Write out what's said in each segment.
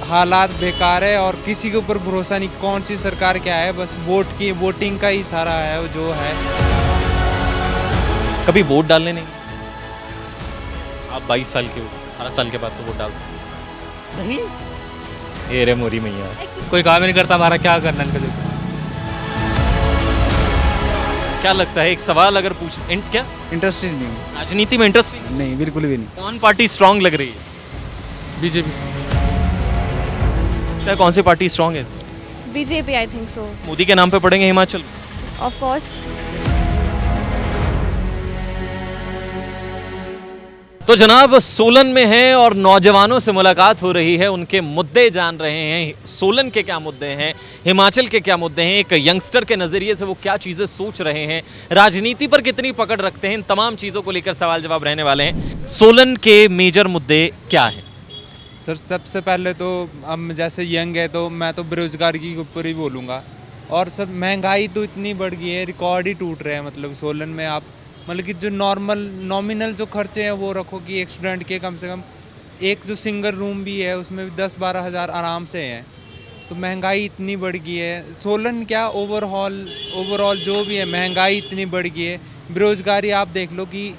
हालात बेकार है और किसी के ऊपर भरोसा नहीं, कौन सी सरकार क्या है, बस वोटिंग का ही सारा है जो है। कभी वोट डालने नहीं? आप 22 साल के हो, 18 साल के बाद तो वोट डाल सकते नहीं। ये रे मोरी मैया, कोई काम ही नहीं करता, हमारा क्या करना इनका देखो। क्या लगता है, एक सवाल अगर पूछ क्या इंटरेस्टेड नहीं हूँ। राजनीति में इंटरेस्ट नहीं, बिल्कुल भी नहीं। कौन पार्टी स्ट्रांग लग रही है? बीजेपी। कौन सी पार्टी स्ट्रांग है? BJP, I think so. Modi के नाम पे पड़ेंगे हिमाचल? Of course. तो जनाब सोलन में हैं और नौजवानों से मुलाकात हो रही है, उनके मुद्दे जान रहे हैं। सोलन के क्या मुद्दे हैं, हिमाचल के क्या मुद्दे हैं, एक यंगस्टर के नज़रिए से वो क्या चीज़ें सोच रहे हैं, राजनीति पर कितनी पकड़ रखते हैं, इन तमाम चीज़ों को लेकर सवाल जवाब रहने वाले हैं। सोलन के मेजर मुद्दे क्या हैं? सर सबसे पहले तो हम जैसे यंग है तो मैं तो बेरोजगारी के ऊपर ही बोलूँगा। और सर महंगाई तो इतनी बढ़ गई है, रिकॉर्ड ही टूट रहे हैं। मतलब सोलन में आप मतलब कि जो नॉमिनल जो खर्चे हैं वो रखो कि एक स्टूडेंट के कम से कम एक जो सिंगल रूम भी है उसमें भी 10-12 हज़ार आराम से हैं। तो महंगाई इतनी बढ़ गई है। सोलन क्या ओवरऑल जो भी है महंगाई इतनी बढ़ गई है। बेरोजगारी आप देख लो कि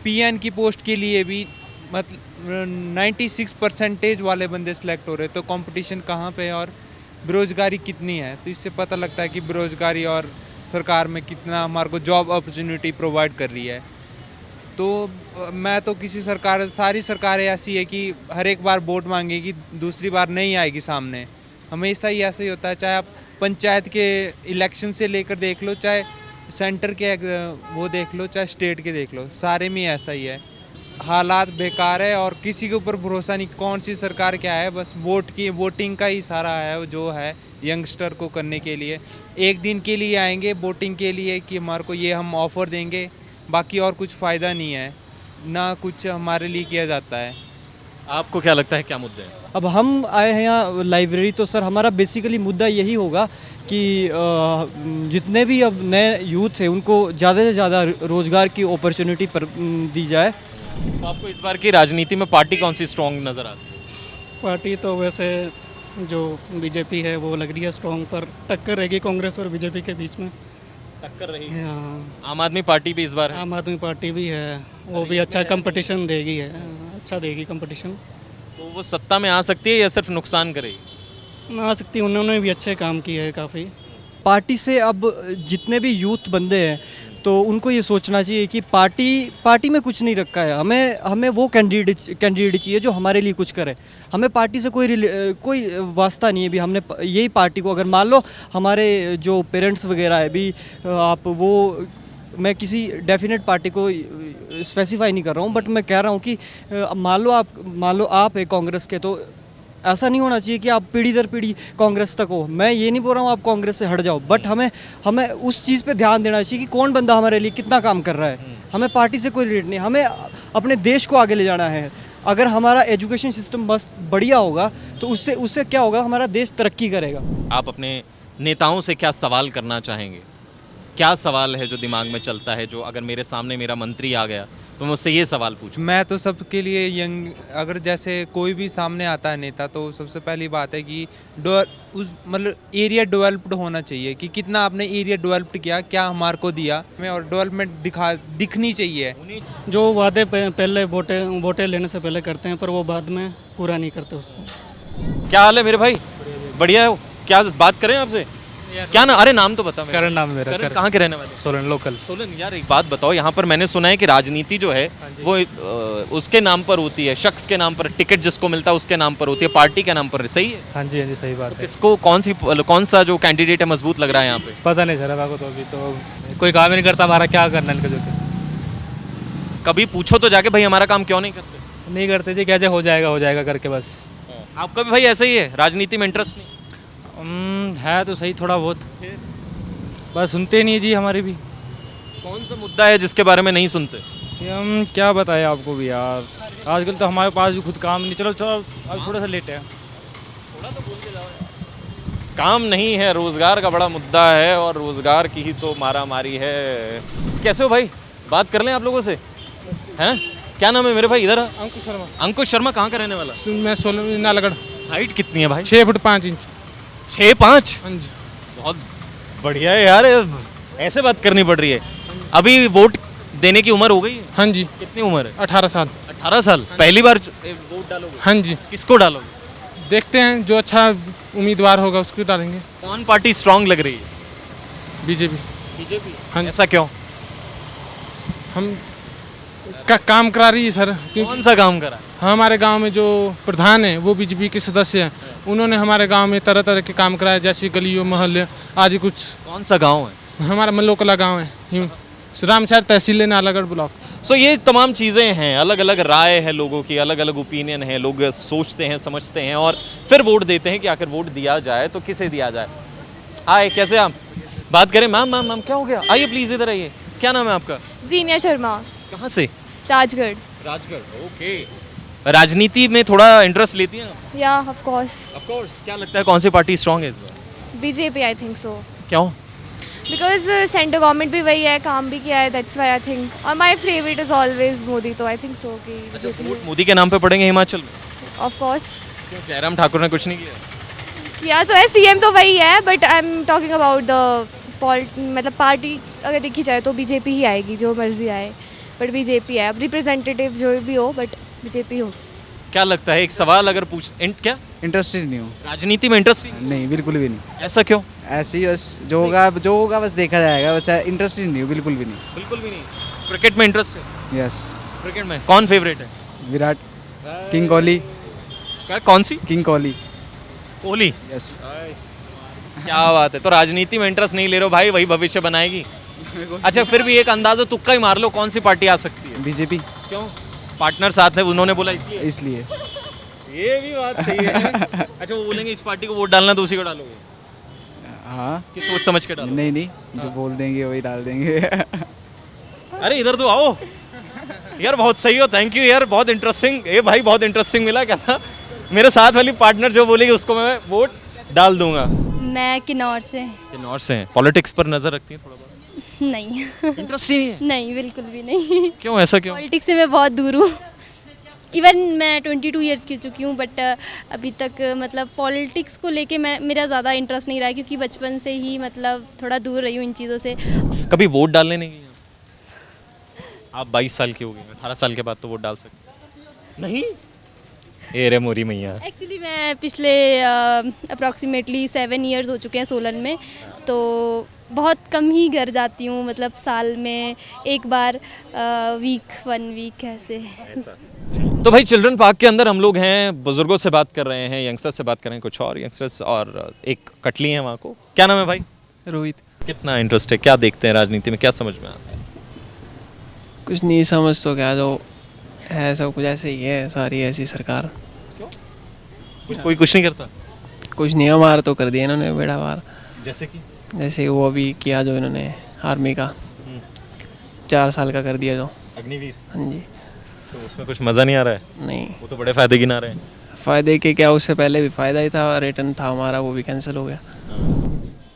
पीएन की पोस्ट के लिए भी मतलब 96% वाले बंदे सेलेक्ट हो रहे, तो कंपटीशन कहाँ पे है और बेरोजगारी कितनी है। तो इससे पता लगता है कि बेरोजगारी और सरकार में कितना हमारे को जॉब अपॉर्चुनिटी प्रोवाइड कर रही है। तो मैं तो सारी सरकारें ऐसी है कि हर एक बार वोट मांगेगी, दूसरी बार नहीं आएगी सामने। हमेशा ही ऐसा ही होता है, चाहे आप पंचायत के इलेक्शन से लेकर देख लो, चाहे सेंटर के वो देख लो, चाहे स्टेट के देख लो, सारे में ऐसा ही है। हालात बेकार है और किसी के ऊपर भरोसा नहीं, कौन सी सरकार क्या है, बस वोटिंग का ही सारा है जो है यंगस्टर को करने के लिए। एक दिन के लिए आएंगे वोटिंग के लिए कि हमारे को ये हम ऑफ़र देंगे, बाकी और कुछ फ़ायदा नहीं है, ना कुछ हमारे लिए किया जाता है। आपको क्या लगता है क्या मुद्दे हैं? अब हम आए हैं यहाँ लाइब्रेरी, तो सर हमारा बेसिकली मुद्दा यही होगा कि जितने भी अब नए यूथ हैं उनको ज़्यादा से ज़्यादा रोज़गार की अपॉर्चुनिटी पर दी जाए। तो आपको इस बार की राजनीति में पार्टी कौन सी स्ट्रांग नज़र आती है? पार्टी तो वैसे जो बीजेपी है वो लग रही है स्ट्रॉन्ग, पर टक्कर रहेगी कांग्रेस और बीजेपी के बीच में। टक्कर रही है। हाँ, आम आदमी पार्टी भी इस बार है? आम आदमी पार्टी भी है, वो भी अच्छा कंपटीशन देगी, अच्छा देगी कंपटीशन। तो वो सत्ता में आ सकती है या सिर्फ नुकसान करेगी? आ सकती है, उन्होंने भी अच्छे काम किए हैं काफ़ी। पार्टी से अब जितने भी यूथ बंदे हैं तो उनको ये सोचना चाहिए कि पार्टी में कुछ नहीं रखा है। हमें वो कैंडिडेट चाहिए जो हमारे लिए कुछ करे। हमें पार्टी से कोई वास्ता नहीं है भी। हमने यही पार्टी को, अगर मान लो हमारे जो पेरेंट्स वगैरह है भी, आप वो, मैं किसी डेफिनेट पार्टी को स्पेसिफाई नहीं कर रहा हूँ, बट मैं कह रहा हूँ कि मान लो आप है कांग्रेस के, तो ऐसा नहीं होना चाहिए कि आप पीढ़ी दर पीढ़ी कांग्रेस तक हो। मैं ये नहीं बोल रहा हूँ आप कांग्रेस से हट जाओ, बट हमें उस चीज़ पे ध्यान देना चाहिए कि कौन बंदा हमारे लिए कितना काम कर रहा है। हमें पार्टी से कोई रिलेट नहीं, हमें अपने देश को आगे ले जाना है। अगर हमारा एजुकेशन सिस्टम बस बढ़िया होगा तो उससे क्या होगा, हमारा देश तरक्की करेगा। आप अपने नेताओं से क्या सवाल करना चाहेंगे? क्या सवाल है जो दिमाग में चलता है, जो अगर मेरे सामने मेरा मंत्री आ गया तो मैं उससे ये सवाल पूछूं? मैं तो सबके लिए अगर जैसे कोई भी सामने आता है नेता, तो सबसे पहली बात है कि मतलब एरिया डेवलप्ड होना चाहिए कि कितना आपने एरिया डेवलप्ड किया, क्या हमारे को दिया, में और डेवलपमेंट दिखनी चाहिए। जो वादे पहले वोटे लेने से पहले करते हैं, पर वो बाद में पूरा नहीं करते उसको। क्या हाल है मेरे भाई? बढ़िया है। क्या बात करें आपसे? क्या ना, अरे नाम तो बता। करण नाम मेरा। करण कहाँ के रहने वाले? सोलन लोकल। सोलन। यार एक बात बताओ, यहाँ पर मैंने सुना है कि राजनीति जो है वो उसके नाम पर होती है, शख्स के नाम पर, टिकट जिसको मिलता है उसके नाम पर होती है, पार्टी के नाम पर। सही है? हाँ जी, हाँ जी, सही बात है। किसको कौन सा जो कैंडिडेट है मजबूत लग रहा है यहाँ पे? पता नहीं सर, आपको तो अभी तो कोई काम ही नहीं करता, हमारा क्या करना इनका देखो। कभी पूछो तो जाके, भाई हमारा काम क्यों नहीं करते? नहीं करते जी, कैसे हो जाएगा करके बस। आपका भी भाई ऐसा ही है, राजनीति में इंटरेस्ट नहीं? है तो सही थोड़ा बहुत, बस सुनते नहीं जी हमारी भी। कौन सा मुद्दा है जिसके बारे में नहीं सुनते? हम क्या बताएं आपको भी यार, आजकल तो हमारे पास भी खुद काम नहीं। चलो अब थोड़ा सा लेट है। काम नहीं है, रोजगार का बड़ा मुद्दा है और रोजगार की ही तो मारा मारी है। कैसे हो भाई? बात कर लें आप लोगों से? हैं? क्या नाम है मेरे भाई? इधर। अंकुश शर्मा। अंकुश शर्मा कहाँ का रहने वाला? मैं सोलन नालागढ़। हाइट कितनी है भाई? 6 फुट 5 इंच। 6'5"? हाँ जी। बहुत बढ़िया है यार, ऐसे बात करनी पड़ रही है। अभी वोट देने की उम्र हो गई है? हाँ जी। कितनी उम्र है? 18 साल। 18 साल। पहली बार वोट डालोगे? हाँ जी। किसको डालोगे? देखते हैं जो अच्छा उम्मीदवार होगा उसको डालेंगे। कौन पार्टी स्ट्रांग लग रही है? बीजेपी। बीजेपी। हाँ। ऐसा क्यों? हम का काम करा रही है सर, क्योंकि कौन सा काम करा? हमारे गांव में जो प्रधान है वो बीजेपी के सदस्य हैं। उन्होंने हमारे गांव में तरह तरह के काम कराए, जैसे गलियों मोहल्ले आदि कुछ। कौन सा गांव है? हमारा मल्लोकला गांव है, रामशहर तहसील नालागढ़ ब्लॉक। सो ये तमाम चीज़ें हैं, अलग अलग राय है लोगों की, अलग अलग ओपिनियन है, लोग सोचते हैं, समझते हैं और फिर वोट देते हैं कि आखिर वोट दिया जाए तो किसे दिया जाए। हाय, कैसे आप? बात करें। मैम मैम मैम क्या हो गया? आइए प्लीज़ इधर आइए। क्या नाम है आपका? जीनिया शर्मा, कहाँ से? राजगढ़। राजगढ़। ओके। राजनीति में थोड़ा इंटरेस्ट लेती हैं आप? या ऑफ कोर्स ऑफ कोर्स। क्या लगता है कौन सी पार्टी स्ट्रांग है इस बार? बीजेपी आई थिंक सो, क्यों? बिकॉज सेंटर गवर्नमेंट भी वही है, काम भी किया है, दैट्स व्हाई आई थिंक। और my favourite is always Modi, तो आई थिंक सो कि अच्छा, वोट मोदी के नाम पे पड़ेंगे हिमाचल में? Of course. क्यों, जयराम ठाकुर ने कुछ नहीं किया? किया तो है, सीएम तो वही है, but I am talking about the मतलब पार्टी अगर देखी जाए तो बीजेपी ही आएगी, जो मर्जी आए, बट बीजेपी है। अब रिप्रेजेंटेटिव जो भी हो, बट बीजेपी हो। क्या लगता है, एक सवाल अगर पूछ क्या इंटरेस्टेड नहीं हूँ। राजनीति में इंटरेस्ट नहीं? नहीं, बिल्कुल भी नहीं। ऐसा क्यों? ऐसे ही बस जो होगा बस देखा जाएगा, वैसे इंटरेस्टेड नहीं हूँ, बिल्कुल भी नहीं। बिल्कुल भी नहीं। क्रिकेट में इंटरेस्ट है? यस। क्रिकेट में कौन फेवरेट है? विराट, किंग कोहली। कौन सी? किंग कोहली। कोहली। यस। क्या बात है, तो राजनीति में इंटरेस्ट नहीं ले रहे हो भाई, वही भविष्य बनाएगी। अच्छा, फिर भी एक अंदाजा तुक्का ही मार लो, कौन सी पार्टी आ सकती है? बीजेपी। क्यों? पार्टनर साथ है, उन्होंने बोला इसलिए? इसलिए। ये भी बात सही है। अच्छा, वो बोलेंगे इस पार्टी को वोट डालना तो उसी को डालोगे? हाँ। कि सोच समझ के डालो? नहीं, जो बोल देंगे वही डाल देंगे। अरे इधर तो आओ यार, बहुत सही हो, थैंक यू यार, बहुत इंटरेस्टिंग। ये भाई बहुत इंटरेस्टिंग मिला। क्या था? मेरे साथ वाली पार्टनर जो बोलेगी उसको मैं वोट डाल दूंगा। मैं किन्नौर से। किन्नौर से हैं। पॉलिटिक्स पर नजर रखती हैं थोड़ा बहुत? नहीं। इंटरेस्ट ही नहीं है? नहीं, बिल्कुल भी नहीं। क्यों, ऐसा क्यों? पॉलिटिक्स से मैं बहुत दूर हूँ। इवन मैं 22 इयर्स की चुकी हूँ, बट अभी तक मतलब पॉलिटिक्स को लेके मेरा ज़्यादा इंटरेस्ट नहीं रहा है, क्योंकि बचपन से ही मतलब थोड़ा दूर रही हूँ इन चीज़ों से। कभी वोट डालने नहीं गई आप? 22 साल की हो गई, 18 साल के बाद तो वोट डाल सकते नहीं? ए रे मोरी मैया। एक्चुअली मैं पिछले अप्रॉक्सीमेटली 7 इयर्स हो चुके हैं सोलन में, तो बहुत कम ही घर जाती हूँ, मतलब साल में एक बार, 1 वीक ऐसे। तो भाई चिल्ड्रन पार्क के अंदर हम लोग हैं, बुजुर्गों से बात कर रहे हैं, यंगस्टर्स से बात कर रहे हैं, कुछ और यंगस्टर्स और एक कटली है वहाँ को। क्या नाम है भाई? रोहित। कितना इंटरेस्ट है, क्या देखते हैं राजनीति में, क्या समझ में आता है? कुछ नहीं समझ तो क्या, जो है सब कुछ ऐसे ही है, सारी ऐसी सरकार। कोई कुछ नहीं करता? कुछ नहीं, हमारा तो कर दिया इन्होंने बेड़ा पार। जैसे कि? जैसे वो अभी किया जो इन्होंने आर्मी का 4 साल का कर दिया जो अग्निवीर। हाँ जी। तो उसमें कुछ मज़ा नहीं आ रहा है? नहीं, वो तो बड़े फायदे गिना रहे हैं। फ़ायदे के क्या, उससे पहले भी फ़ायदा ही था, रिटर्न था हमारा, वो भी कैंसिल हो गया।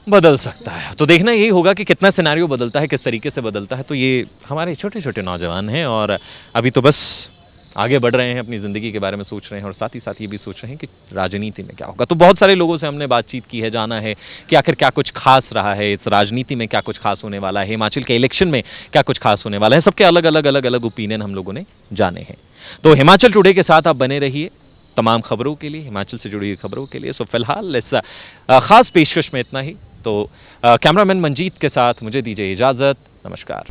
बदल सकता है, तो देखना यही होगा कि कितना सिनेरियो बदलता है, किस तरीके से बदलता है। तो ये हमारे छोटे छोटे नौजवान हैं और अभी तो बस आगे बढ़ रहे हैं, अपनी ज़िंदगी के बारे में सोच रहे हैं और साथ ही साथ ये भी सोच रहे हैं कि राजनीति में क्या होगा। तो बहुत सारे लोगों से हमने बातचीत की है, जाना है कि आखिर क्या कुछ खास रहा है इस राजनीति में, क्या कुछ खास होने वाला है, हिमाचल के इलेक्शन में क्या कुछ खास होने वाला है। सबके अलग अलग ओपिनियन हम लोगों ने जाने हैं। तो हिमाचल टुडे के साथ आप बने रहिए तमाम खबरों के लिए, हिमाचल से जुड़ी हुई खबरों के लिए। सो फिलहाल इस खास पेशकश में इतना ही। तो कैमरामैन मंजीत के साथ मुझे दीजिए इजाज़त। नमस्कार।